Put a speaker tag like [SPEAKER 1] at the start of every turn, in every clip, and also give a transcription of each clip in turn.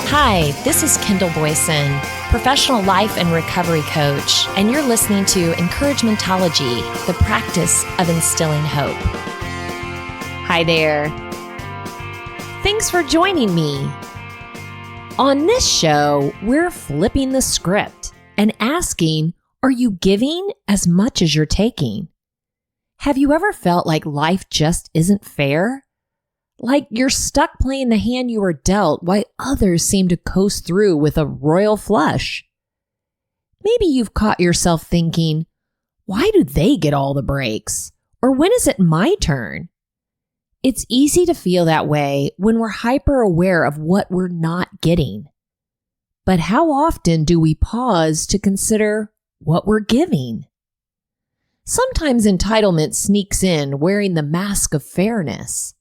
[SPEAKER 1] Hi, this is Kendall Boyson, professional life and recovery coach, and you're listening to Encouragementology, the practice of instilling hope. Hi there. Thanks for joining me. On this show, we're flipping the script and asking, are you giving as much as you're taking? Have you ever felt like life just isn't fair? Like you're stuck playing the hand you were dealt while others seem to coast through with a royal flush. Maybe you've caught yourself thinking, why do they get all the breaks? Or when is it my turn? It's easy to feel that way when we're hyper aware of what we're not getting. But how often do we pause to consider what we're giving? Sometimes entitlement sneaks in wearing the mask of fairness.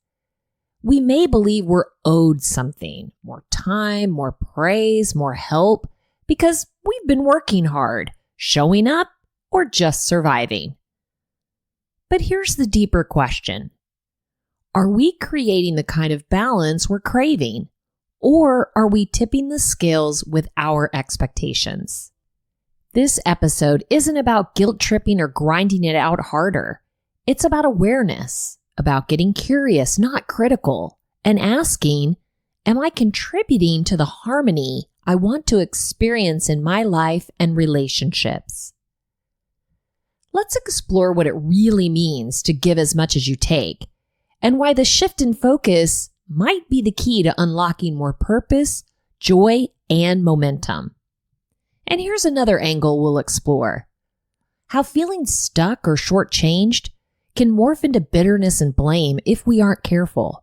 [SPEAKER 1] We may believe we're owed something, more time, more praise, more help, because we've been working hard, showing up, or just surviving. But here's the deeper question. Are we creating the kind of balance we're craving, or are we tipping the scales with our expectations? This episode isn't about guilt tripping or grinding it out harder. It's about awareness. About getting curious, not critical, and asking, am I contributing to the harmony I want to experience in my life and relationships? Let's explore what it really means to give as much as you take, and why the shift in focus might be the key to unlocking more purpose, joy, and momentum. And here's another angle we'll explore. How feeling stuck or shortchanged can morph into bitterness and blame if we aren't careful.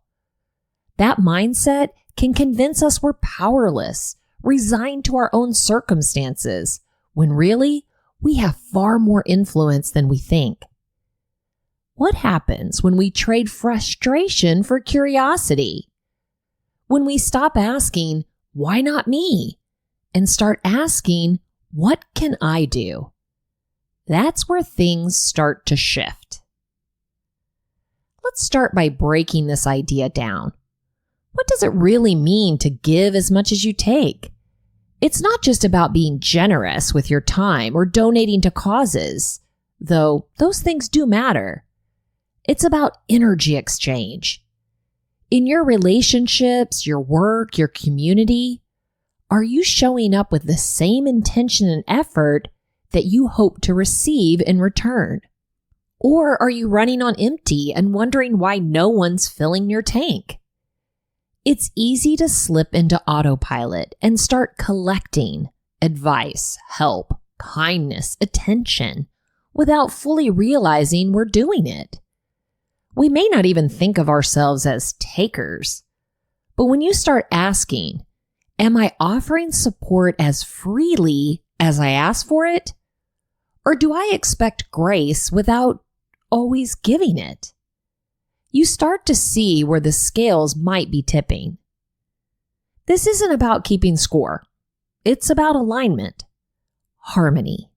[SPEAKER 1] That mindset can convince us we're powerless, resigned to our own circumstances, when really we have far more influence than we think. What happens when we trade frustration for curiosity? When we stop asking, why not me? And start asking, what can I do? That's where things start to shift. Let's start by breaking this idea down. What does it really mean to give as much as you take? It's not just about being generous with your time or donating to causes, though those things do matter. It's about energy exchange. In your relationships, your work, your community, are you showing up with the same intention and effort that you hope to receive in return? Or are you running on empty and wondering why no one's filling your tank? It's easy to slip into autopilot and start collecting advice, help, kindness, attention, without fully realizing we're doing it. We may not even think of ourselves as takers, but when you start asking, am I offering support as freely as I ask for it? Or do I expect grace without always giving it? You start to see where the scales might be tipping. This isn't about keeping score. It's about alignment, harmony.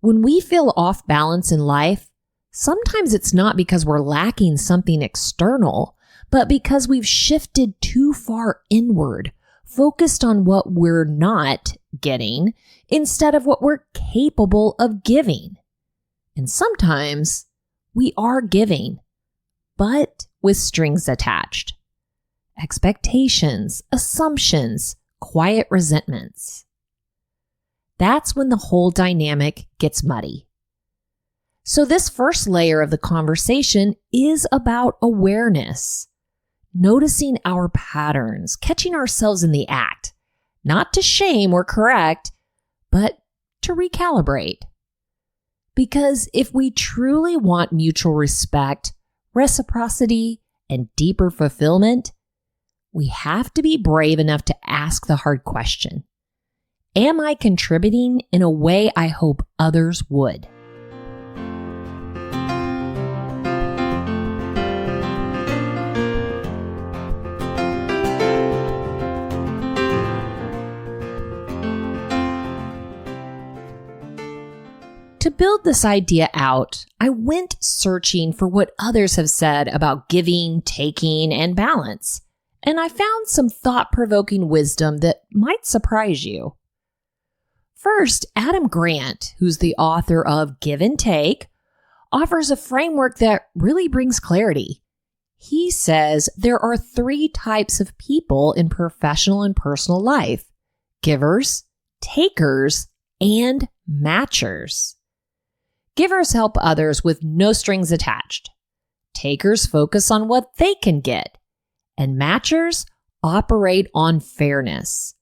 [SPEAKER 1] When we feel off balance in life, sometimes it's not because we're lacking something external, but because we've shifted too far inward, focused on what we're not getting instead of what we're capable of giving. And sometimes we are giving, but with strings attached. Expectations, assumptions, quiet resentments. That's when the whole dynamic gets muddy. So this first layer of the conversation is about awareness, noticing our patterns, catching ourselves in the act, not to shame or correct, but to recalibrate. Because if we truly want mutual respect, reciprocity, and deeper fulfillment, we have to be brave enough to ask the hard question. Am I contributing in a way I hope others would? To build this idea out, I went searching for what others have said about giving, taking, and balance, and I found some thought-provoking wisdom that might surprise you. First, Adam Grant, who's the author of Give and Take, offers a framework that really brings clarity. He says there are 3 types of people in professional and personal life: givers, takers, and matchers. Givers help others with no strings attached. Takers focus on what they can get. And matchers operate on fairness.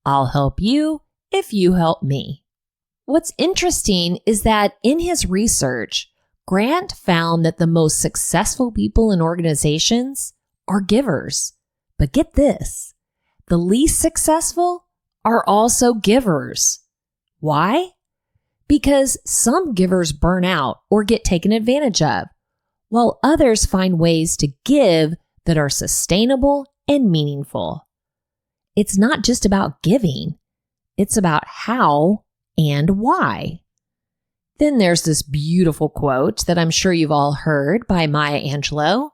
[SPEAKER 1] I'll help you if you help me. What's interesting is that in his research, Grant found that the most successful people in organizations are givers. But get this, the least successful are also givers. Why? Because some givers burn out or get taken advantage of, while others find ways to give that are sustainable and meaningful. It's not just about giving, it's about how and why. Then there's this beautiful quote that I'm sure you've all heard by Maya Angelou.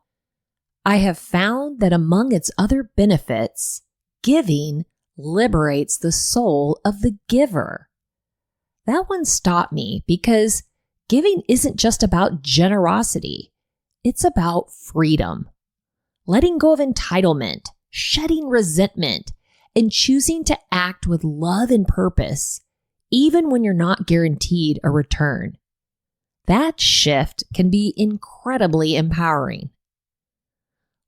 [SPEAKER 1] I have found that among its other benefits, giving liberates the soul of the giver. That one stopped me because giving isn't just about generosity. It's about freedom. Letting go of entitlement, shedding resentment, and choosing to act with love and purpose, even when you're not guaranteed a return. That shift can be incredibly empowering.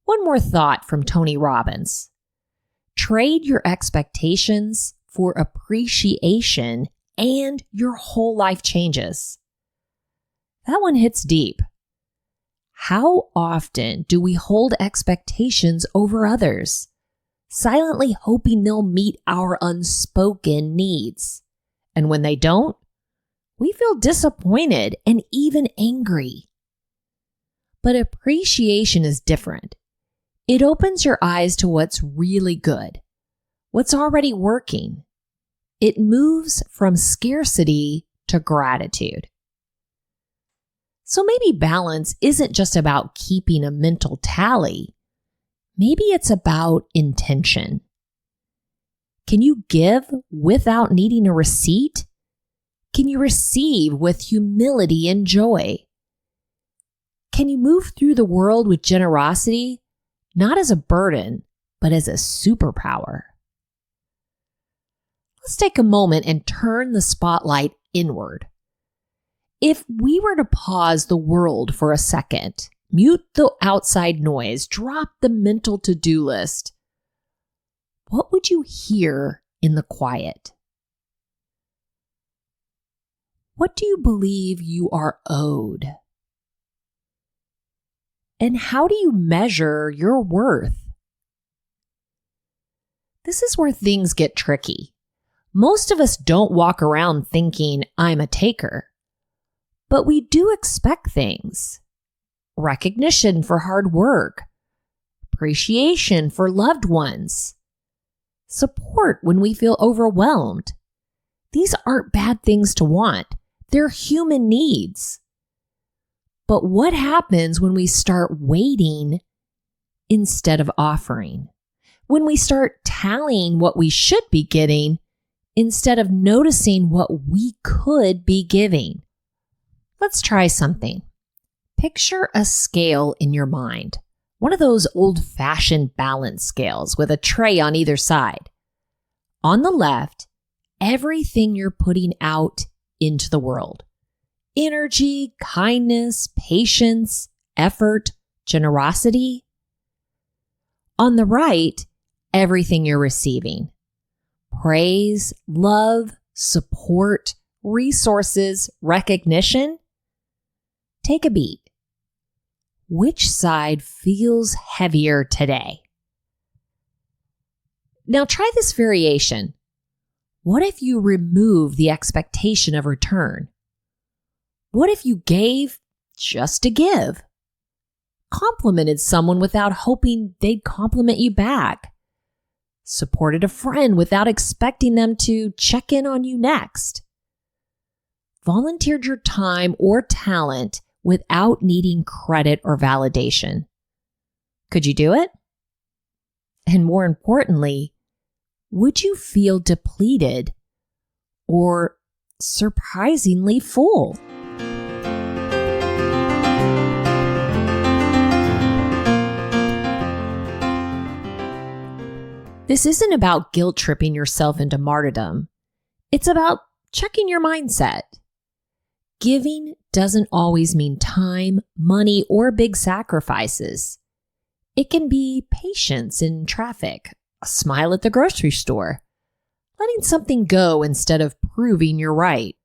[SPEAKER 1] One more thought from Tony Robbins. Trade your expectations for appreciation and your whole life changes. That one hits deep. How often do we hold expectations over others, silently hoping they'll meet our unspoken needs? And when they don't, we feel disappointed and even angry. But appreciation is different. It opens your eyes to what's really good, what's already working. It moves from scarcity to gratitude. So maybe balance isn't just about keeping a mental tally. Maybe it's about intention. Can you give without needing a receipt? Can you receive with humility and joy? Can you move through the world with generosity, not as a burden, but as a superpower? Let's take a moment and turn the spotlight inward. If we were to pause the world for a second, mute the outside noise, drop the mental to-do list, what would you hear in the quiet? What do you believe you are owed? And how do you measure your worth? This is where things get tricky. Most of us don't walk around thinking, I'm a taker. But we do expect things. Recognition for hard work. Appreciation for loved ones. Support when we feel overwhelmed. These aren't bad things to want. They're human needs. But what happens when we start waiting instead of offering? When we start tallying what we should be getting instead of noticing what we could be giving? Let's try something. Picture a scale in your mind, one of those old-fashioned balance scales with a tray on either side. On the left, everything you're putting out into the world. Energy, kindness, patience, effort, generosity. On the right, everything you're receiving. Praise, love, support, resources, recognition. Take a beat. Which side feels heavier today? Now try this variation. What if you remove the expectation of return? What if you gave just to give? Complimented someone without hoping they'd compliment you back? Supported a friend without expecting them to check in on you next? Volunteered your time or talent without needing credit or validation? Could you do it? And more importantly, would you feel depleted or surprisingly full? This isn't about guilt-tripping yourself into martyrdom. It's about checking your mindset. Giving doesn't always mean time, money, or big sacrifices. It can be patience in traffic, a smile at the grocery store, letting something go instead of proving you're right.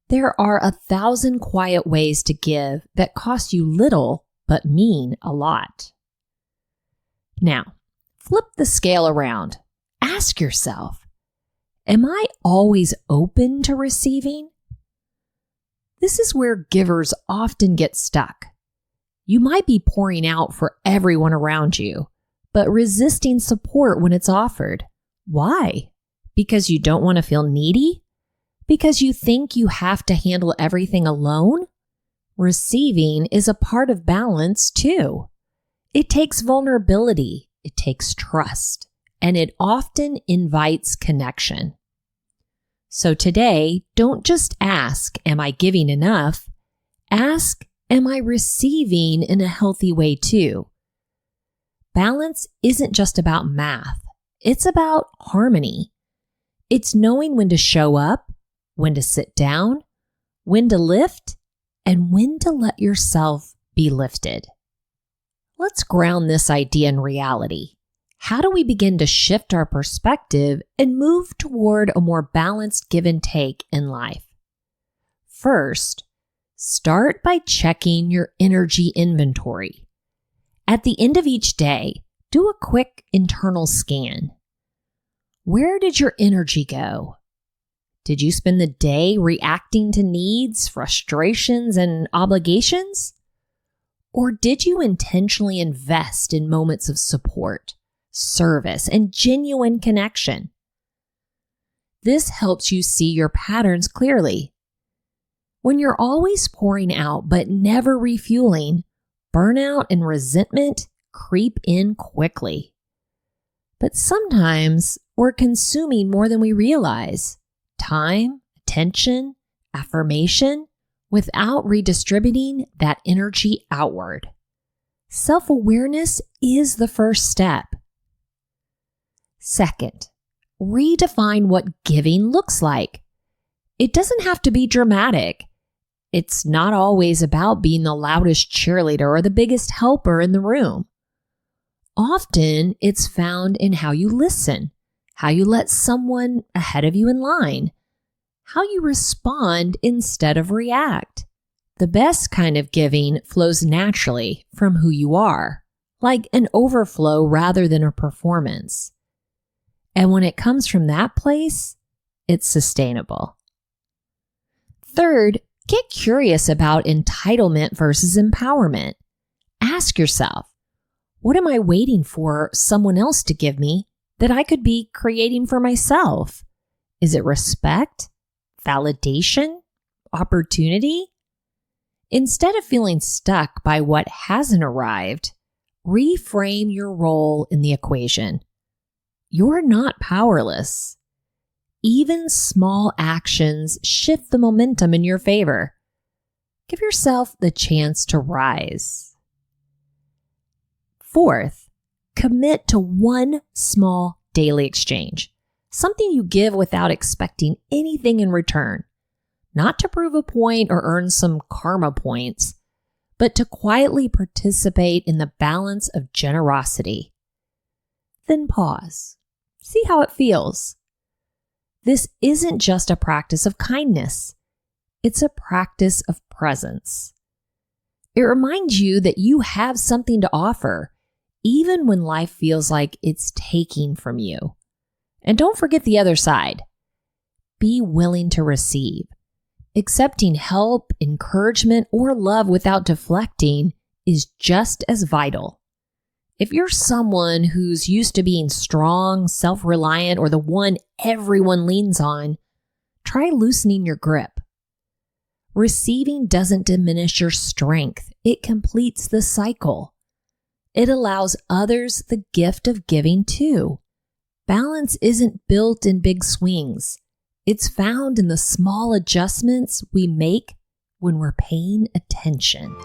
[SPEAKER 1] There are 1,000 quiet ways to give that cost you little but mean a lot. Now, flip the scale around. Ask yourself, am I always open to receiving? This is where givers often get stuck. You might be pouring out for everyone around you, but resisting support when it's offered. Why? Because you don't want to feel needy? Because you think you have to handle everything alone? Receiving is a part of balance too. It takes vulnerability, it takes trust, and it often invites connection. So today, don't just ask, am I giving enough? Ask, am I receiving in a healthy way too? Balance isn't just about math. It's about harmony. It's knowing when to show up, when to sit down, when to lift, and when to let yourself be lifted. Let's ground this idea in reality. How do we begin to shift our perspective and move toward a more balanced give and take in life? First, start by checking your energy inventory. At the end of each day, do a quick internal scan. Where did your energy go? Did you spend the day reacting to needs, frustrations, and obligations? Or did you intentionally invest in moments of support, service, and genuine connection? This helps you see your patterns clearly. When you're always pouring out but never refueling, burnout and resentment creep in quickly. But sometimes we're consuming more than we realize. Time, attention, affirmation, without redistributing that energy outward. Self-awareness is the first step. Second, redefine what giving looks like. It doesn't have to be dramatic. It's not always about being the loudest cheerleader or the biggest helper in the room. Often, it's found in how you listen, how you let someone ahead of you in line, how you respond instead of react. The best kind of giving flows naturally from who you are, like an overflow rather than a performance. And when it comes from that place, it's sustainable. Third, get curious about entitlement versus empowerment. Ask yourself, what am I waiting for someone else to give me that I could be creating for myself? Is it respect, validation, opportunity? Instead of feeling stuck by what hasn't arrived, reframe your role in the equation. You're not powerless. Even small actions shift the momentum in your favor. Give yourself the chance to rise. Fourth, commit to one small daily exchange, something you give without expecting anything in return, not to prove a point or earn some karma points, but to quietly participate in the balance of generosity. Then pause. See how it feels. This isn't just a practice of kindness. It's a practice of presence. It reminds you that you have something to offer, even when life feels like it's taking from you. And don't forget the other side. Be willing to receive. Accepting help, encouragement, or love without deflecting is just as vital. If you're someone who's used to being strong, self-reliant, or the one everyone leans on, try loosening your grip. Receiving doesn't diminish your strength. It completes the cycle. It allows others the gift of giving too. Balance isn't built in big swings. It's found in the small adjustments we make when we're paying attention.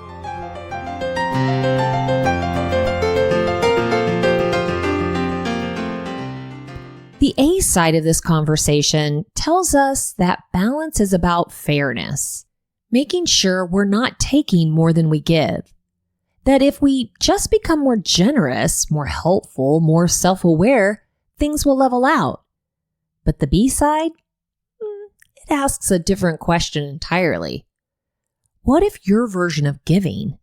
[SPEAKER 1] The A side of this conversation tells us that balance is about fairness, making sure we're not taking more than we give. That if we just become more generous, more helpful, more self-aware, things will level out. But the B side? It asks a different question entirely. What if your version of giving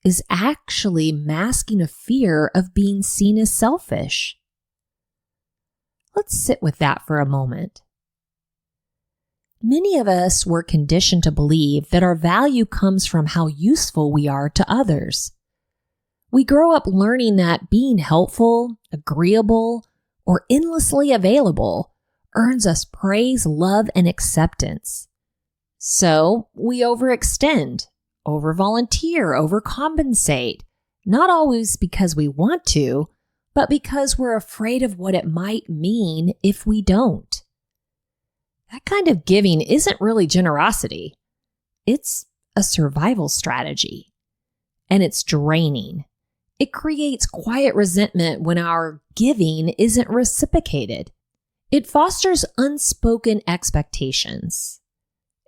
[SPEAKER 1] is actually masking a fear of being seen as selfish? Let's sit with that for a moment. Many of us were conditioned to believe that our value comes from how useful we are to others. We grow up learning that being helpful, agreeable, or endlessly available earns us praise, love, and acceptance. So we overextend, over-volunteer, overcompensate, not always because we want to, but because we're afraid of what it might mean if we don't. That kind of giving isn't really generosity. It's a survival strategy. And it's draining. It creates quiet resentment when our giving isn't reciprocated. It fosters unspoken expectations.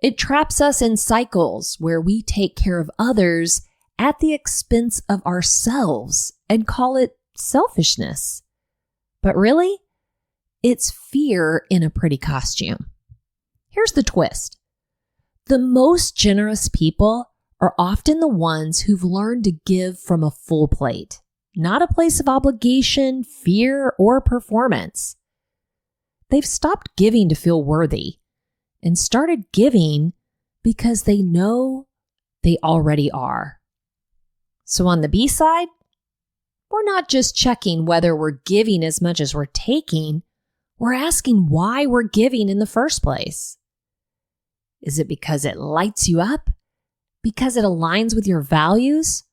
[SPEAKER 1] It traps us in cycles where we take care of others at the expense of ourselves and call it selfishness. But really, it's fear in a pretty costume. Here's the twist. The most generous people are often the ones who've learned to give from a full plate, not a place of obligation, fear, or performance. They've stopped giving to feel worthy and started giving because they know they already are. So on the B side, we're not just checking whether we're giving as much as we're taking, we're asking why we're giving in the first place. Is it because it lights you up? Because it aligns with your values?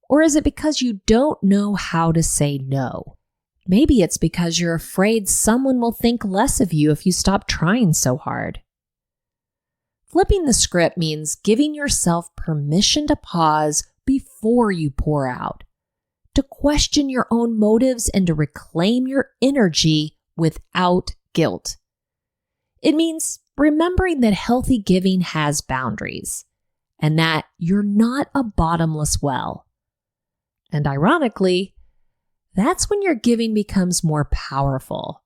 [SPEAKER 1] Or is it because you don't know how to say no? Maybe it's because you're afraid someone will think less of you if you stop trying so hard. Flipping the script means giving yourself permission to pause before you pour out, to question your own motives and to reclaim your energy without guilt. It means remembering that healthy giving has boundaries and that you're not a bottomless well. And ironically, that's when your giving becomes more powerful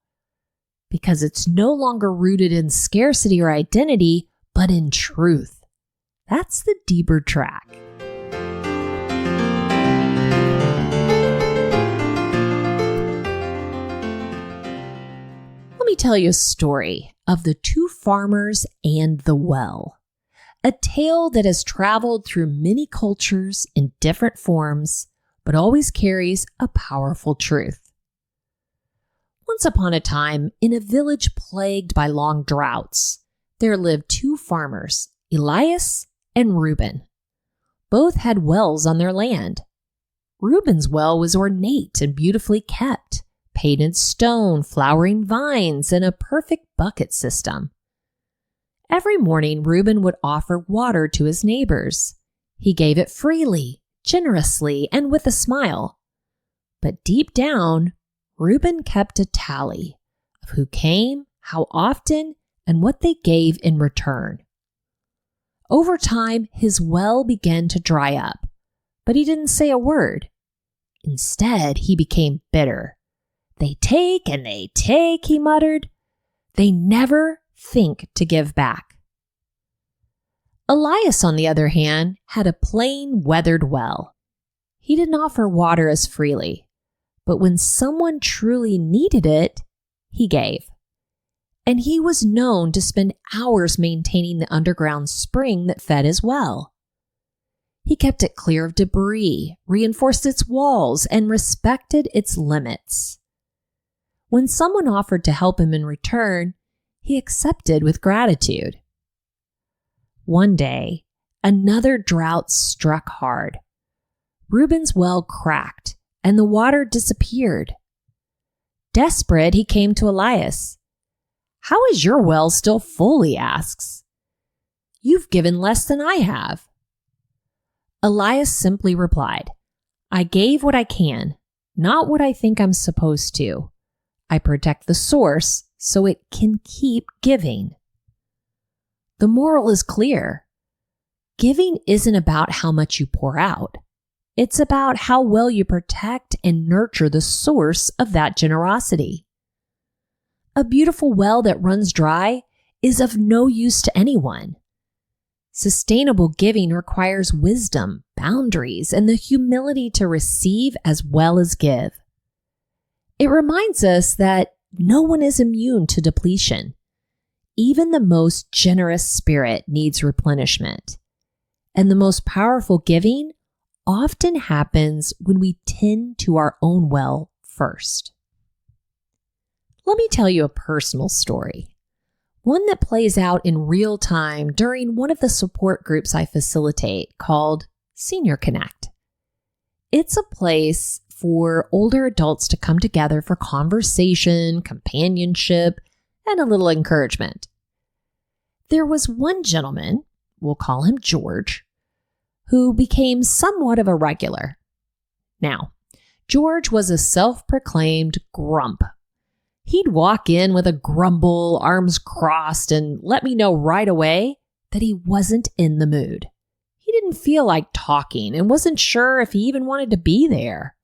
[SPEAKER 1] because it's no longer rooted in scarcity or identity, but in truth. That's the deeper track. Let me tell you a story of the two farmers and the well. A tale that has traveled through many cultures in different forms, but always carries a powerful truth. Once upon a time, in a village plagued by long droughts, there lived two farmers, Elias and Reuben. Both had wells on their land. Reuben's well was ornate and beautifully kept, painted stone, flowering vines, and a perfect bucket system. Every morning, Reuben would offer water to his neighbors. He gave it freely, generously, and with a smile. But deep down, Reuben kept a tally of who came, how often, and what they gave in return. Over time, his well began to dry up, but he didn't say a word. Instead, he became bitter. "They take and they take," he muttered. "They never think to give back." Elias, on the other hand, had a plain, weathered well. He didn't offer water as freely, but when someone truly needed it, he gave. And he was known to spend hours maintaining the underground spring that fed his well. He kept it clear of debris, reinforced its walls, and respected its limits. When someone offered to help him in return, he accepted with gratitude. One day, another drought struck hard. Reuben's well cracked, and the water disappeared. Desperate, he came to Elias. "How is your well still full?" he asks. "You've given less than I have." Elias simply replied, "I gave what I can, not what I think I'm supposed to. I protect the source so it can keep giving." The moral is clear. Giving isn't about how much you pour out. It's about how well you protect and nurture the source of that generosity. A beautiful well that runs dry is of no use to anyone. Sustainable giving requires wisdom, boundaries, and the humility to receive as well as give. It reminds us that no one is immune to depletion. Even the most generous spirit needs replenishment. And the most powerful giving often happens when we tend to our own well first. Let me tell you a personal story. One that plays out in real time during one of the support groups I facilitate called Senior Connect. It's a place for older adults to come together for conversation, companionship, and a little encouragement. There was one gentleman, we'll call him George, who became somewhat of a regular. Now, George was a self-proclaimed grump. He'd walk in with a grumble, arms crossed, and let me know right away that he wasn't in the mood. He didn't feel like talking and wasn't sure if he even wanted to be there.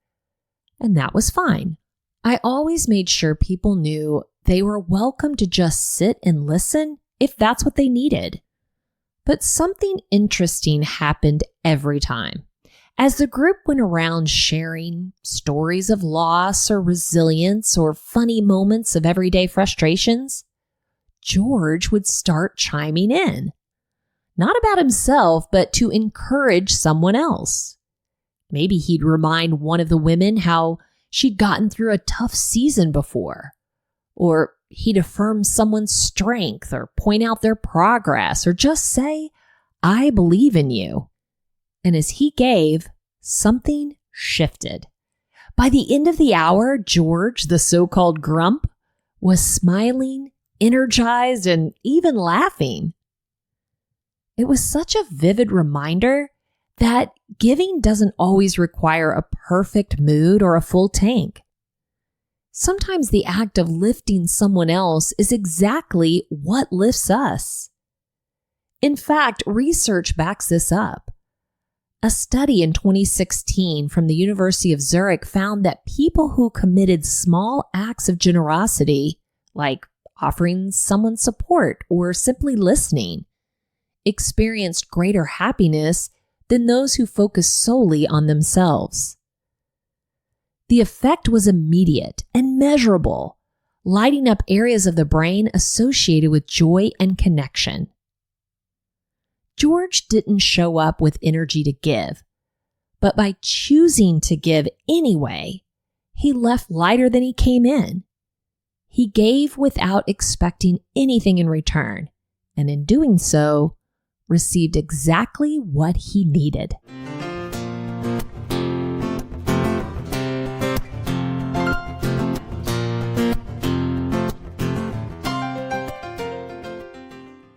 [SPEAKER 1] And that was fine. I always made sure people knew they were welcome to just sit and listen if that's what they needed. But something interesting happened every time. As the group went around sharing stories of loss or resilience or funny moments of everyday frustrations, George would start chiming in. Not about himself, but to encourage someone else. Maybe he'd remind one of the women how she'd gotten through a tough season before. Or he'd affirm someone's strength or point out their progress or just say, "I believe in you." And as he gave, something shifted. By the end of the hour, George, the so-called grump, was smiling, energized, and even laughing. It was such a vivid reminder that giving doesn't always require a perfect mood or a full tank. Sometimes the act of lifting someone else is exactly what lifts us. In fact, research backs this up. A study in 2016 from the University of Zurich found that people who committed small acts of generosity, like offering someone support or simply listening, experienced greater happiness than those who focused solely on themselves. The effect was immediate and measurable, lighting up areas of the brain associated with joy and connection. George didn't show up with energy to give, but by choosing to give anyway, he left lighter than he came in. He gave without expecting anything in return, and in doing so, received exactly what he needed.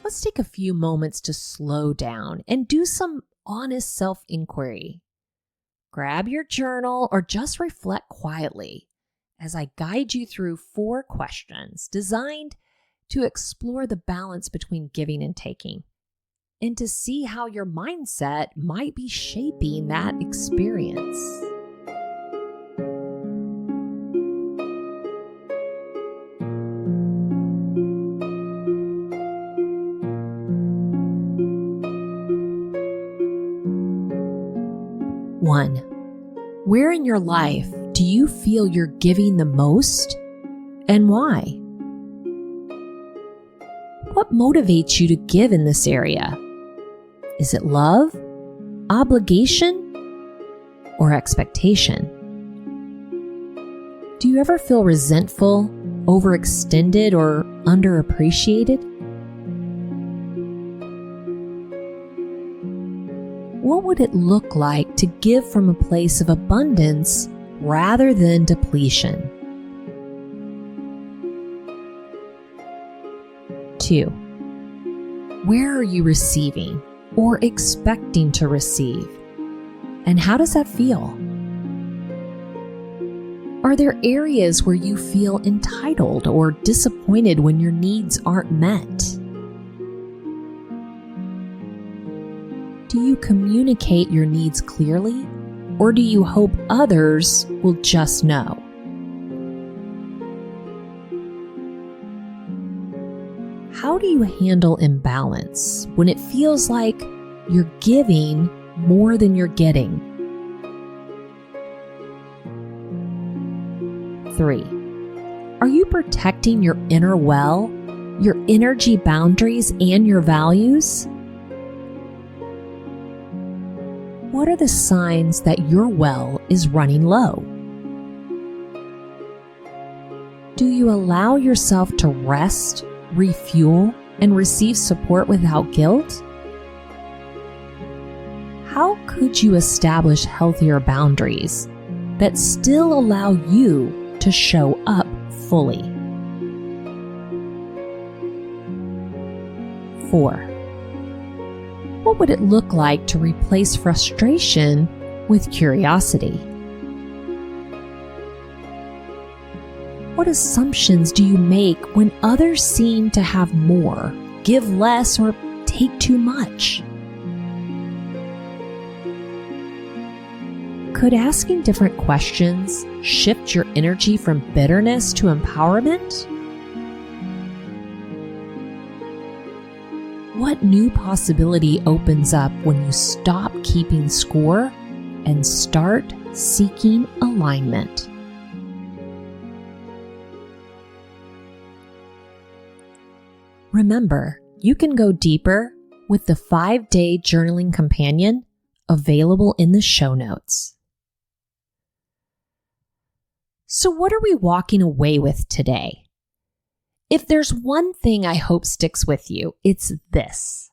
[SPEAKER 1] Let's take a few moments to slow down and do some honest self-inquiry. Grab your journal or just reflect quietly as I guide you through 4 questions designed to explore the balance between giving and taking, and to see how your mindset might be shaping that experience. One, where in your life do you feel you're giving the most, and why? What motivates you to give in this area? Is it love, obligation, or expectation? Do you ever feel resentful, overextended, or underappreciated? What would it look like to give from a place of abundance rather than depletion. 2. Where are you receiving or expecting to receive? And how does that feel? Are there areas where you feel entitled or disappointed when your needs aren't met? Do you communicate your needs clearly, or do you hope others will just know? How do you handle imbalance when it feels like you're giving more than you're getting? 3. Are you protecting your inner well, your energy boundaries, and your values? What are the signs that your well is running low? Do you allow yourself to rest, refuel, and receive support without guilt? How could you establish healthier boundaries that still allow you to show up fully? 4. What would it look like to replace frustration with curiosity? What assumptions do you make when others seem to have more, give less, or take too much? Could asking different questions shift your energy from bitterness to empowerment? What new possibility opens up when you stop keeping score and start seeking alignment? Remember, you can go deeper with the 5-day journaling companion available in the show notes. So what are we walking away with today? If there's one thing I hope sticks with you, it's this.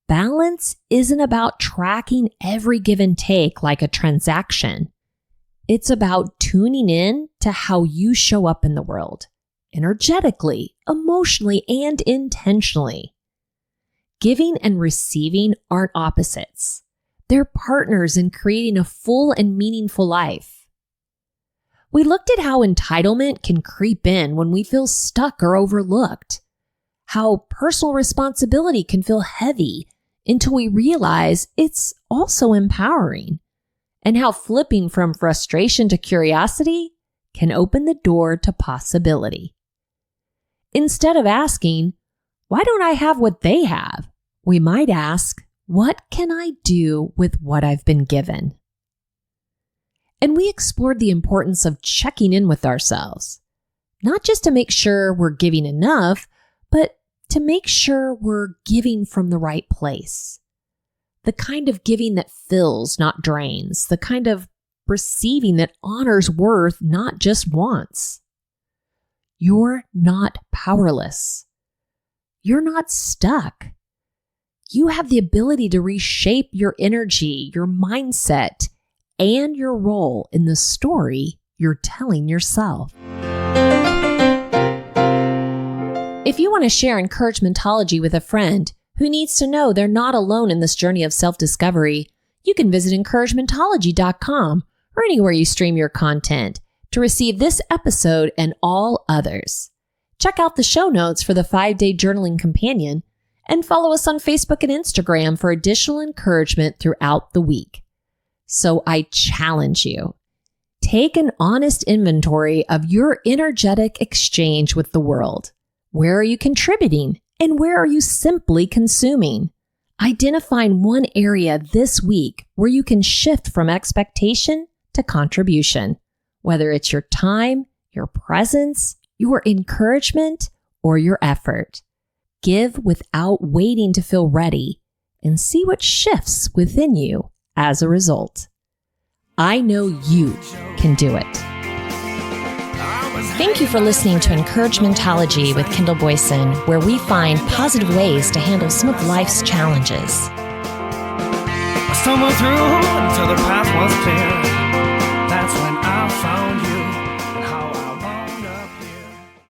[SPEAKER 1] Balance isn't about tracking every give and take like a transaction. It's about tuning in to how you show up in the world, energetically, emotionally, and intentionally. Giving and receiving aren't opposites. They're partners in creating a full and meaningful life. We looked at how entitlement can creep in when we feel stuck or overlooked, how personal responsibility can feel heavy until we realize it's also empowering, and how flipping from frustration to curiosity can open the door to possibility. Instead of asking, why don't I have what they have? We might ask, what can I do with what I've been given? And we explored the importance of checking in with ourselves, not just to make sure we're giving enough, but to make sure we're giving from the right place. The kind of giving that fills, not drains. The kind of receiving that honors worth, not just wants. You're not powerless. You're not stuck. You have the ability to reshape your energy, your mindset, and your role in the story you're telling yourself. If you want to share encouragementology with a friend who needs to know they're not alone in this journey of self-discovery, you can visit encouragementology.com or anywhere you stream your content to receive this episode and all others. Check out the show notes for the 5-day journaling companion and follow us on Facebook and Instagram for additional encouragement throughout the week. So I challenge you, take an honest inventory of your energetic exchange with the world. Where are you contributing and where are you simply consuming? Identify one area this week where you can shift from expectation to contribution, whether it's your time, your presence, your encouragement, or your effort. Give without waiting to feel ready and see what shifts within you as a result. I know you can do it. Thank you for listening to Encouragementology with Kendall Boyson, where we find positive ways to handle some of life's challenges.
[SPEAKER 2] I stumbled through until the path was clear.